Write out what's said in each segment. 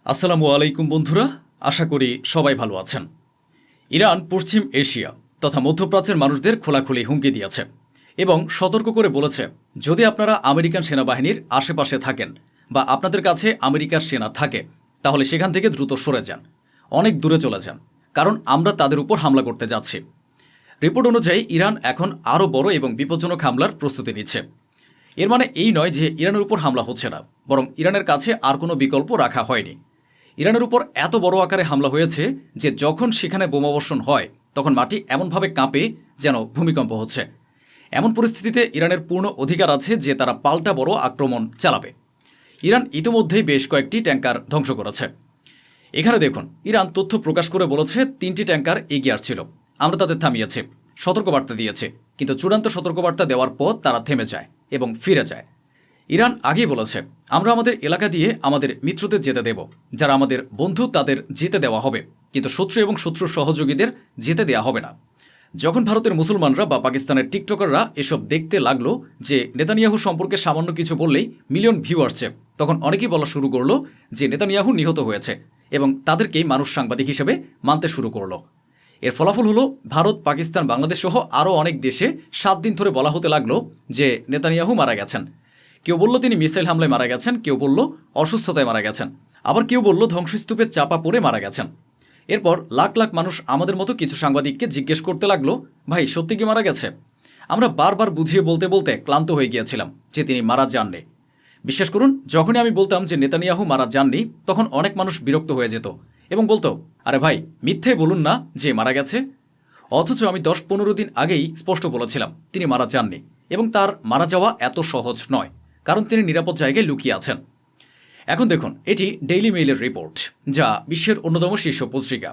আসসালামু আলাইকুম বন্ধুরা, আশা করি সবাই ভালো আছেন। ইরান পশ্চিম এশিয়া তথা মধ্যপ্রাচ্যের মানুষদের খোলাখুলি হুমকি দিয়েছে এবং সতর্ক করে বলেছে, যদি আপনারা আমেরিকান সেনাবাহিনীর আশেপাশে থাকেন বা আপনাদের কাছে আমেরিকার সেনা থাকে, তাহলে সেখান থেকে দ্রুত সরে যান, অনেক দূরে চলে যান, কারণ আমরা তাদের উপর হামলা করতে যাচ্ছি। রিপোর্ট অনুযায়ী ইরান এখন আরও বড় এবং বিপজ্জনক হামলার প্রস্তুতি নিচ্ছে। এর মানে এই নয় যে ইরানের উপর হামলা হচ্ছে না, বরং ইরানের কাছে আর কোনো বিকল্প রাখা হয়নি। ইরানের উপর এত বড় আকারে হামলা হয়েছে যে যখন সেখানে বোমাবর্ষণ হয় তখন মাটি এমনভাবে কাঁপে যেন ভূমিকম্প হচ্ছে। এমন পরিস্থিতিতে ইরানের পূর্ণ অধিকার আছে যে তারা পাল্টা বড় আক্রমণ চালাবে। ইরান ইতিমধ্যেই বেশ কয়েকটি ট্যাঙ্কার ধ্বংস করেছে। এখানে দেখুন, ইরান তথ্য প্রকাশ করে বলেছে 3টি ট্যাঙ্কার এগিয়ে আসছিল, আমরা তাদের থামিয়েছি, সতর্কবার্তা দিয়েছে, কিন্তু চূড়ান্ত সতর্কবার্তা দেওয়ার পর তারা থেমে যায় এবং ফিরে যায়। ইরান আগেই বলেছে, আমরা আমাদের এলাকা দিয়ে আমাদের মিত্রদের যেতে দেব, যারা আমাদের বন্ধু তাদের যেতে দেওয়া হবে, কিন্তু শত্রু এবং শত্রুর সহযোগীদের যেতে দেওয়া হবে না। যখন ভারতের মুসলমানরা বা পাকিস্তানের টিকটকাররা এসব দেখতে লাগলো যে নেতানিয়াহু সম্পর্কে সামান্য কিছু বললেই মিলিয়ন ভিউ আসছে, তখন অনেকেই বলা শুরু করলো যে নেতানিয়াহু নিহত হয়েছে এবং তাদেরকেই মানুষ সাংবাদিক হিসেবে মানতে শুরু করলো। এর ফলাফল হলো ভারত, পাকিস্তান, বাংলাদেশ সহ আরও অনেক দেশে 7 দিন ধরে বলা হতে লাগলো যে নেতানিয়াহু মারা গেছেন। কেউ বলল তিনি মিসাইল হামলায় মারা গেছেন, কেউ বলল অসুস্থতায় মারা গেছেন, আবার কেউ বলল ধ্বংসস্তূপে চাপা পড়ে মারা গেছেন। এরপর লাখ লাখ মানুষ আমাদের মতো কিছু সাংবাদিককে জিজ্ঞেস করতে লাগলো, ভাই সত্যি কি মারা গেছে? আমরা বারবার বুঝিয়ে বলতে বলতে ক্লান্ত হয়ে গিয়েছিলাম যে তিনি মারা যাননি। বিশ্বাস করুন, যখনই আমি বলতাম যে নেতানিয়াহু মারা যাননি, তখন অনেক মানুষ বিরক্ত হয়ে যেত এবং বলতো, আরে ভাই মিথ্যে বলুন না যে মারা গেছে। অথচ আমি 10-15 দিন আগেই স্পষ্ট বলেছিলাম তিনি মারা যাননি এবং তার মারা যাওয়া এত সহজ নয়, কারণ তিনি নিরাপদ জায়গায় লুকিয়ে আছেন। এখন দেখুন, এটি ডেইলি মেইলের রিপোর্ট, যা বিশ্বের অন্যতম শীর্ষ পত্রিকা।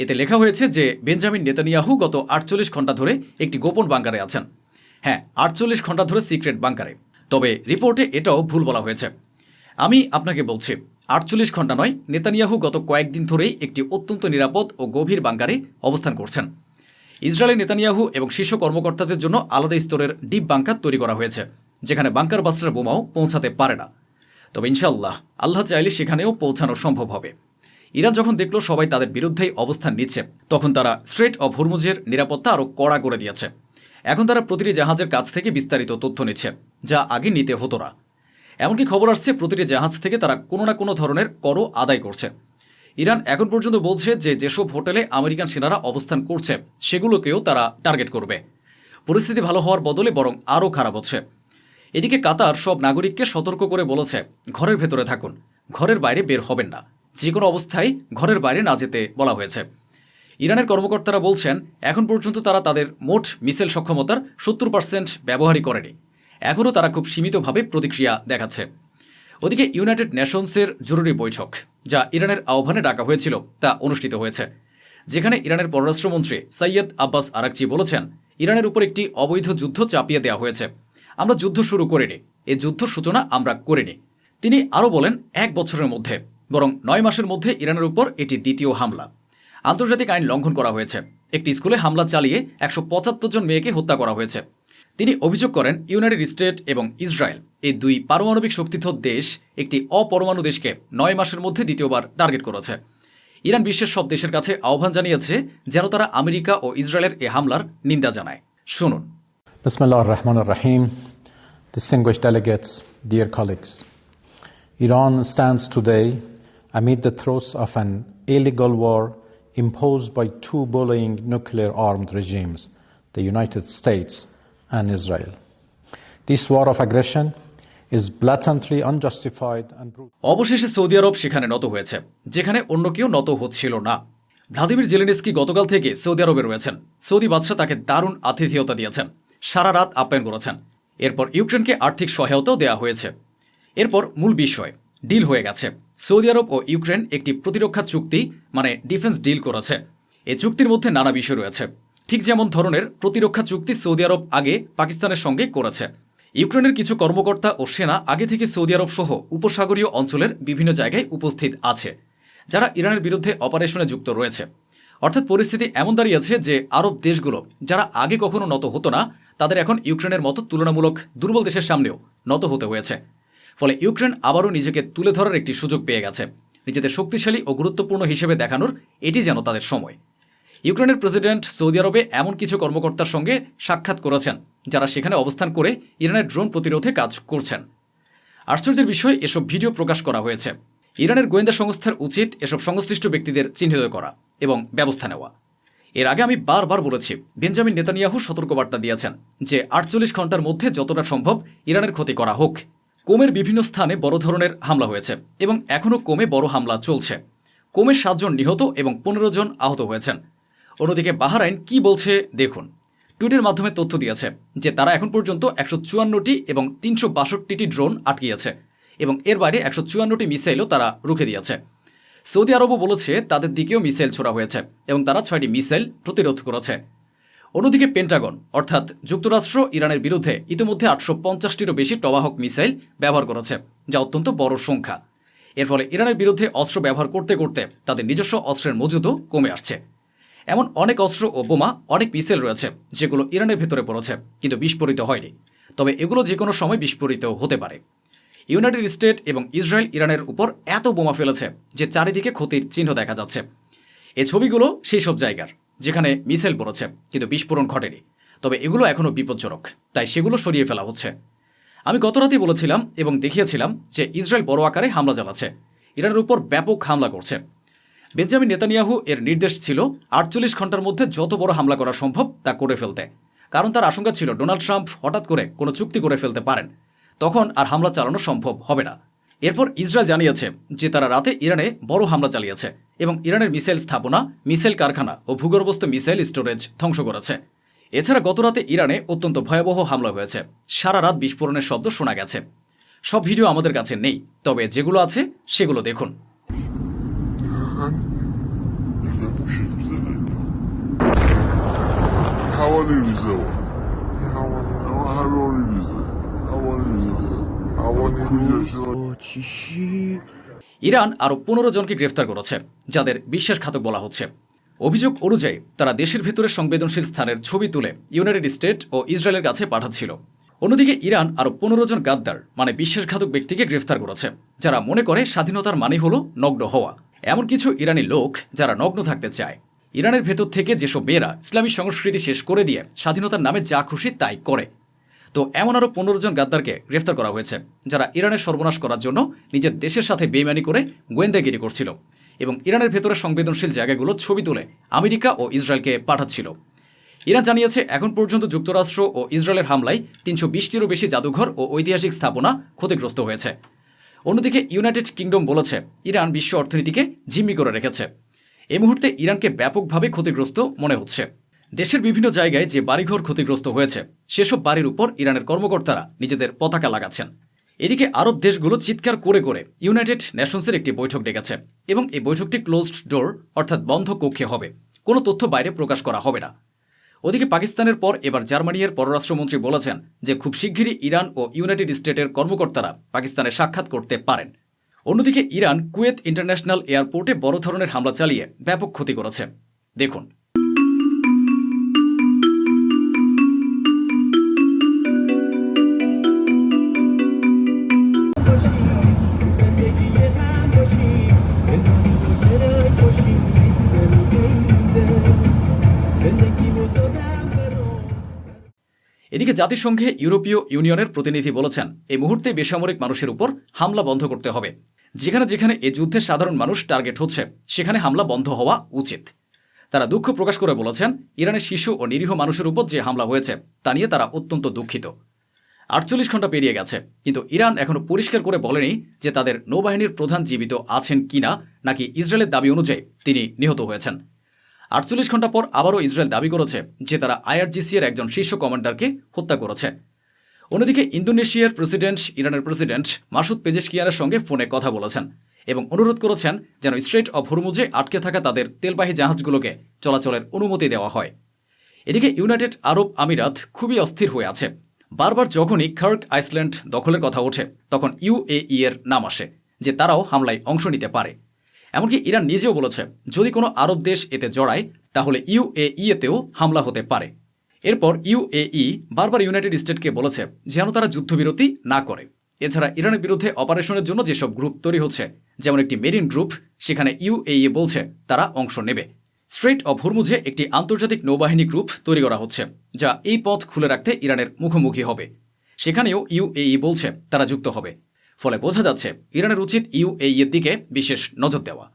এতে লেখা হয়েছে যে বেঞ্জামিন নেতানিয়াহু গত 48 ঘন্টা ধরে একটি গোপন বাংকারে আছেন। হ্যাঁ, 48 ঘন্টা ধরে সিক্রেট বাংকারে। তবে রিপোর্টে এটাও ভুল বলা হয়েছে। আমি আপনাকে বলছি, 48 ঘন্টা নয়, নেতানিয়াহু গত কয়েকদিন ধরেই একটি অত্যন্ত নিরাপদ ও গভীর বাংকারে অবস্থান করছেন। ইসরায়েলের নেতানিয়াহু এবং শীর্ষ কর্মকর্তাদের জন্য আলাদা স্তরের ডিপ বাংকার তৈরি করা হয়েছে, যেখানে বাংকার বাস্টার বোমাও পৌঁছাতে পারে না। তবে ইনশাআল্লাহ, আল্লাহ চাইলে সেখানেও পৌঁছানো সম্ভব হবে। ইরান যখন দেখল সবাই তাদের বিরুদ্ধেই অবস্থান নিচ্ছে, তখন তারা স্ট্রেট অফ হরমুজের নিরাপত্তা আরও কড়া করে দিয়েছে। এখন তারা প্রতিটি জাহাজের কাছ থেকে বিস্তারিত তথ্য নিচ্ছে, যা আগে নিতে হতো না। এমনকি খবর আসছে প্রতিটি জাহাজ থেকে তারা কোনো না কোনো ধরনের করও আদায় করছে। ইরান এখন পর্যন্ত বলছে যে যেসব হোটেলে আমেরিকান সেনারা অবস্থান করছে সেগুলোকেও তারা টার্গেট করবে। পরিস্থিতি ভালো হওয়ার বদলে বরং আরও খারাপ হচ্ছে। এদিকে কাতার সব নাগরিককে সতর্ক করে বলেছে, ঘরের ভেতরে থাকুন, ঘরের বাইরে বের হবেন না, যে কোনো অবস্থায় ঘরের বাইরে না যেতে বলা হয়েছে। ইরানের কর্মকর্তারা বলছেন, এখন পর্যন্ত তারা তাদের মোট মিসাইল সক্ষমতার 70% ব্যবহারই করেনি। এখনও তারা খুব সীমিতভাবে প্রতিক্রিয়া দেখাচ্ছে। ওদিকে ইউনাইটেড নেশনসের জরুরি বৈঠক, যা ইরানের আহ্বানে ডাকা হয়েছিল, তা অনুষ্ঠিত হয়েছে, যেখানে ইরানের পররাষ্ট্রমন্ত্রী সৈয়দ আব্বাস আরাকচি বলেছেন, ইরানের উপর একটি অবৈধ যুদ্ধ চাপিয়ে দেওয়া হয়েছে। আমরা যুদ্ধ শুরু করিনি, এই যুদ্ধ সূচনা আমরা করিনি। তিনি আরও বলেন, 1 বছরের মধ্যে, বরং 9 মাসের মধ্যে ইরানের উপর এটি দ্বিতীয় হামলা। আন্তর্জাতিক আইন লঙ্ঘন করা হয়েছে। একটি স্কুলে হামলা চালিয়ে 175 জন মেয়েকে হত্যা করা হয়েছে। তিনি অভিযোগ করেন, ইউনাইটেড স্টেট এবং ইসরায়েল, এই দুই পারমাণবিক শক্তিধর দেশ একটি অপরমাণু দেশকে 9 মাসের মধ্যে দ্বিতীয়বার টার্গেট করেছে। ইরান বিশ্বের সব দেশের কাছে আহ্বান জানিয়েছে যেন তারা আমেরিকা ও ইসরায়েলের এ হামলার নিন্দা জানায়। শুনুন। Bismillah ar-Rahman ar-Rahim. Distinguished delegates, dear colleagues. Iran stands today amid the throes of an illegal war imposed by two bullying nuclear-armed regimes, the United States and Israel. This war of aggression is blatantly unjustified and brutal. অবশেষে Saudi আরব সেখানে নত হয়েছে, যেখানে অন্য কেউ নত হচ্ছিল না। ভ্লাদিমির জেলেনস্কি গতকাল থেকে সৌদি আরবে রয়েছেন। সৌদি বাদশা তাকে দারুণ আতিথেয়তা দিয়েছেন, সারা রাত আপ্যায়ন করেছেন। এরপর ইউক্রেনকে আর্থিক সহায়তাও দেওয়া হয়েছে। এরপর মূল বিষয় ডিল হয়ে গেছে। সৌদি আরব ও ইউক্রেন একটি প্রতিরক্ষা চুক্তি মানে ডিফেন্স ডিল করেছে। এই চুক্তির মধ্যে নানা বিষয় রয়েছে, ঠিক যেমন ধরনের প্রতিরক্ষা চুক্তি সৌদি আরব আগে পাকিস্তানের সঙ্গে করেছে। ইউক্রেনের কিছু কর্মকর্তা ও সেনা আগে থেকে সৌদি আরব সহ উপসাগরীয় অঞ্চলের বিভিন্ন জায়গায় উপস্থিত আছে, যারা ইরানের বিরুদ্ধে অপারেশনে যুক্ত রয়েছে। অর্থাৎ পরিস্থিতি এমন দাঁড়িয়েছে যে আরব দেশগুলো, যারা আগে কখনো নত হতো না, তাদের এখন ইউক্রেনের মতো তুলনামূলক দুর্বল দেশের সামনেও নত হতে হয়েছে। ফলে ইউক্রেন আবারও নিজেকে তুলে ধরার একটি সুযোগ পেয়ে গেছে। নিজেদের শক্তিশালী ও গুরুত্বপূর্ণ হিসেবে দেখানোর এটি যেন তাদের সময়। ইউক্রেনের প্রেসিডেন্ট সৌদি আরবে এমন কিছু কর্মকর্তার সঙ্গে সাক্ষাৎ করেছেন যারা সেখানে অবস্থান করে ইরানের ড্রোন প্রতিরোধে কাজ করছেন। আশ্চর্যের বিষয়, এসব ভিডিও প্রকাশ করা হয়েছে। ইরানের গোয়েন্দা সংস্থার উচিত এসব সংশ্লিষ্ট ব্যক্তিদের চিহ্নিত করা এবং ব্যবস্থা নেওয়া। এর আগে আমি বারবার বলেছি, বেঞ্জামিন নেতানিয়াহু সতর্কবার্তা দিয়েছেন যে 48 ঘন্টার মধ্যে যতটা সম্ভব ইরানের ক্ষতি করা হোক। কোমের বিভিন্ন স্থানে বড় ধরনের হামলা হয়েছে এবং এখনও কোমে বড় হামলা চলছে। কোমে 7 জন নিহত এবং 15 জন আহত হয়েছেন। অন্যদিকে বাহরাইন কি বলছে দেখুন। টুইটের মাধ্যমে তথ্য দিয়েছে যে তারা এখন পর্যন্ত 154টি এবং 362টি ড্রোন আটকিয়েছে এবং এর বাইরে 154টি মিসাইলও তারা রুখে দিয়েছে। সৌদি আরবও বলেছে তাদের দিকেও মিসাইল ছোড়া হয়েছে এবং তারা 6টি মিসাইল প্রতিরোধ করেছে। অন্যদিকে পেন্টাগন অর্থাৎ যুক্তরাষ্ট্র ইরানের বিরুদ্ধে ইতিমধ্যে 850টিরও বেশি টমাহক মিসাইল ব্যবহার করেছে, যা অত্যন্ত বড় সংখ্যা। এর ফলে ইরানের বিরুদ্ধে অস্ত্র ব্যবহার করতে করতে তাদের নিজস্ব অস্ত্রের মজুদও কমে আসছে। এমন অনেক অস্ত্র ও বোমা, অনেক মিসাইল রয়েছে যেগুলো ইরানের ভেতরে পড়েছে কিন্তু বিস্ফোরিত হয়নি, তবে এগুলো যে কোনো সময় বিস্ফোরিত হতে পারে। ইউনাইটেড স্টেট এবং ইসরায়েল ইরানের উপর এত বোমা ফেলেছে যে চারিদিকে ক্ষতির চিহ্ন দেখা যাচ্ছে। এই ছবিগুলো সেই সব জায়গার যেখানে মিসাইল পড়েছে কিন্তু বিস্ফোরণ ঘটেনি, তবে এগুলো এখনও বিপজ্জনক, তাই সেগুলো সরিয়ে ফেলা হচ্ছে। আমি গতরাতেই বলেছিলাম এবং দেখিয়েছিলাম যে ইসরায়েল বড় আকারে হামলা চালাচ্ছে, ইরানের উপর ব্যাপক হামলা করছে। বেঞ্জামিন নেতানিয়াহু এর নির্দেশ ছিল 48 ঘন্টার মধ্যে যত বড় হামলা করা সম্ভব তা করে ফেলতে, কারণ তার আশঙ্কা ছিল ডোনাল্ড ট্রাম্প হঠাৎ করে কোনো চুক্তি করে ফেলতে পারেন, তখন আর হামলা চালানো সম্ভব হবে না। এরপর ইসরায়েল জানিয়েছে যে তারা রাতে ইরানে বড় হামলা চালিয়েছে এবং ইরানের মিসাইল স্থাপনা, মিসাইল কারখানা ও ভূগর্ভস্থ মিসাইল স্টোরেজ ধ্বংস করেছে। এছাড়া গতরাতে ইরানে অত্যন্ত ভয়াবহ হামলা হয়েছে, সারা রাত বিস্ফোরণের শব্দ শোনা গেছে। সব ভিডিও আমাদের কাছে নেই, তবে যেগুলো আছে সেগুলো দেখুন। ইরান আরও 15 জনকে গ্রেফতার করেছে যাদের বিশ্বাসঘাতক বলা হচ্ছে। অভিযোগ অনুযায়ী তারা দেশের ভেতরে সংবেদনশীল স্থানের ছবি তুলে ইউনাইটেড স্টেট ও ইসরায়েলের কাছে পাঠাচ্ছিল। অন্যদিকে ইরান আরও 15 জন গাদ্দার মানে বিশ্বাসঘাতক ব্যক্তিকে গ্রেফতার করেছে যারা মনে করে স্বাধীনতার মানে হলো নগ্ন হওয়া। এমন কিছু ইরানি লোক যারা নগ্ন থাকতে চায়। ইরানের ভেতর থেকে যেসব মেয়েরা ইসলামী সংস্কৃতি শেষ করে দিয়ে স্বাধীনতার নামে যা খুশি তাই করে। তো এমন আরও 15 জন গাদ্দারকে গ্রেফতার করা হয়েছে যারা ইরানের সর্বনাশ করার জন্য নিজের দেশের সাথে বেইমানি করে গোয়েন্দাগিরি করছিল এবং ইরানের ভেতরে সংবেদনশীল জায়গাগুলো ছবি তুলে আমেরিকা ও ইসরায়েলকে পাঠাচ্ছিল। ইরান জানিয়েছে এখন পর্যন্ত যুক্তরাষ্ট্র ও ইসরায়েলের হামলায় 320টিরও বেশি জাদুঘর ও ঐতিহাসিক স্থাপনা ক্ষতিগ্রস্ত হয়েছে। অন্যদিকে ইউনাইটেড কিংডম বলেছে ইরান বিশ্ব অর্থনীতিকে জিম্মি করে রেখেছে। এই মুহূর্তে ইরানকে ব্যাপকভাবে ক্ষতিগ্রস্ত মনে হচ্ছে। দেশের বিভিন্ন জায়গায় যে বাড়িঘর ক্ষতিগ্রস্ত হয়েছে সেসব বাড়ির উপর ইরানের কর্মকর্তারা নিজেদের পতাকা লাগাচ্ছেন। এদিকে আরব দেশগুলো চিৎকার করে করে ইউনাইটেড নেশনসের একটি বৈঠক ডেকেছে এবং এই বৈঠকটি ক্লোজড ডোর অর্থাৎ বন্ধ কক্ষে হবে, কোনো তথ্য বাইরে প্রকাশ করা হবে না। ওদিকে পাকিস্তানের পর এবার জার্মানির পররাষ্ট্রমন্ত্রী বলেছেন যে খুব শিগগিরই ইরান ও ইউনাইটেড স্টেটের কর্মকর্তারা পাকিস্তানে সাক্ষাৎ করতে পারেন। অন্যদিকে ইরান কুয়েত ইন্টারন্যাশনাল এয়ারপোর্টে বড় ধরনের হামলা চালিয়ে ব্যাপক ক্ষতি করেছে। দেখুন। এদিকে জাতিসংঘে ইউরোপীয় ইউনিয়নের প্রতিনিধি বলেছেন এই মুহূর্তে বেসামরিক মানুষের উপর হামলা বন্ধ করতে হবে। যেখানে যেখানে এই যুদ্ধে সাধারণ মানুষ টার্গেট হচ্ছে সেখানে হামলা বন্ধ হওয়া উচিত। তারা দুঃখ প্রকাশ করে বলেছেন ইরানের শিশু ও নিরীহ মানুষের উপর যে হামলা হয়েছে তা নিয়ে তারা অত্যন্ত দুঃখিত। 48 ঘন্টা পেরিয়ে গেছে কিন্তু ইরান এখনও পরিষ্কার করে বলেনি যে তাদের নৌবাহিনীর প্রধান জীবিত আছেন কিনা নাকি ইসরায়েলের দাবি অনুযায়ী তিনি নিহত হয়েছেন। 48 ঘন্টা পর আবারও ইসরায়েল দাবি করেছে যে তারা আইআরজিসি এর একজন শীর্ষ কমান্ডারকে হত্যা করেছে। অন্যদিকে ইন্দোনেশিয়ার প্রেসিডেন্ট ইরানের প্রেসিডেন্ট মাসুদ পেজেশকিয়ানের সঙ্গে ফোনে কথা বলেছেন এবং অনুরোধ করেছেন যেন স্ট্রেট অব হরমুজে আটকে থাকা তাদের তেলবাহী জাহাজগুলোকে চলাচলের অনুমতি দেওয়া হয়। এদিকে ইউনাইটেড আরব আমিরাত খুবই অস্থির হয়ে আছে। বারবার যখনই কার্ক আইসল্যান্ড দখলের কথা ওঠে তখন ইউএই এর নাম আসে যে তারাও হামলায় অংশ নিতে পারে। এমনকি ইরান নিজেও বলেছে যদি কোনো আরব দেশ এতে জড়ায় তাহলে ইউএই এতেও হামলা হতে পারে। এরপর ইউএই বারবার ইউনাইটেড স্টেটকে বলেছে যেন তারা যুদ্ধবিরতি না করে এছাড়া ইরানের বিরুদ্ধে অপারেশনের জন্য যেসব গ্রুপ তৈরি হচ্ছে, যেমন একটি মেরিন গ্রুপ, সেখানে ইউএই বলছে তারা অংশ নেবে। স্ট্রেইট অফ হরমুজে একটি আন্তর্জাতিক নৌবাহিনী গ্রুপ তৈরি করা হচ্ছে, যা এই পথ খুলে রাখতে ইরানের মুখোমুখি হবে। সেখানেও ইউএই বলছে তারা যুক্ত হবে। ফলে বোঝা যাচ্ছে ইরানের উচিত ইউএই এর দিকে বিশেষ নজর দেওয়া।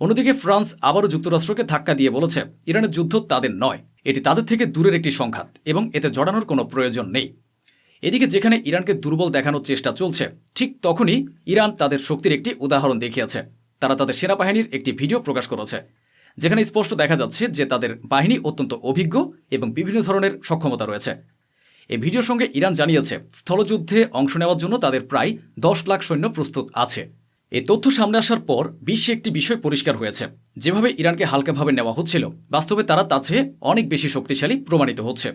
অন্যদিকে ফ্রান্স আবারও যুক্তরাষ্ট্রকে ধাক্কা দিয়ে বলেছে ইরানের যুদ্ধ তাদের নয়, এটি তাদের থেকে দূরের একটি সংঘাত এবং এতে জড়ানোর কোনো প্রয়োজন নেই। এদিকে যেখানে ইরানকে দুর্বল দেখানোর চেষ্টা চলছে, ঠিক তখনই ইরান তাদের শক্তির একটি উদাহরণ দেখিয়েছে। তারা তাদের সেনাবাহিনীর একটি ভিডিও প্রকাশ করেছে, যেখানে স্পষ্ট দেখা যাচ্ছে যে তাদের বাহিনী অত্যন্ত অভিজ্ঞ এবং বিভিন্ন ধরনের সক্ষমতা রয়েছে। এই ভিডিওর সঙ্গে ইরান জানিয়েছে স্থলযুদ্ধে অংশ নেওয়ার জন্য তাদের প্রায় 10 লাখ সৈন্য প্রস্তুত আছে। এই তথ্য সামনে আসার পর বিশ্বে একটি বিষয় পরিষ্কার হয়েছে, যেভাবে ইরানকে হালকাভাবে নেওয়া হচ্ছিল, বাস্তবে তারা তার চেয়ে অনেক বেশি শক্তিশালী প্রমাণিত হচ্ছে।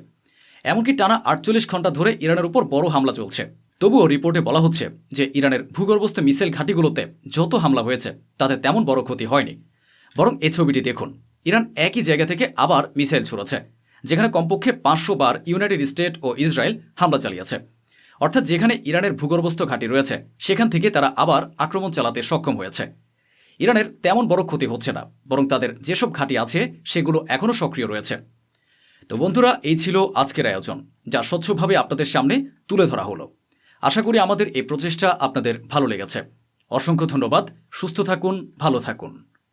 এমনকি টানা 48 ঘন্টা ধরে ইরানের উপর বড় হামলা চলছে। তবুও রিপোর্টে বলা হচ্ছে যে ইরানের ভূগর্ভস্থ মিসাইল ঘাঁটিগুলোতে যত হামলা হয়েছে তাতে তেমন বড় ক্ষতি হয়নি। বরং এই ছবিটি দেখুন, ইরান একই জায়গা থেকে আবার মিসাইল ছুড়েছে, যেখানে কমপক্ষে 500 বার ইউনাইটেড স্টেট ও ইসরায়েল হামলা চালিয়েছে। অর্থাৎ যেখানে ইরানের ভূগর্ভস্থ ঘাঁটি রয়েছে সেখান থেকে তারা আবার আক্রমণ চালাতে সক্ষম হয়েছে। ইরানের তেমন বড় ক্ষতি হচ্ছে না, বরং তাদের যেসব ঘাঁটি আছে সেগুলো এখনও সক্রিয় রয়েছে। তো বন্ধুরা, এই ছিল আজকের আয়োজন, যা স্বচ্ছভাবে আপনাদের সামনে তুলে ধরা হলো। আশা করি আমাদের এই প্রচেষ্টা আপনাদের ভালো লেগেছে। অসংখ্য ধন্যবাদ। সুস্থ থাকুন, ভালো থাকুন।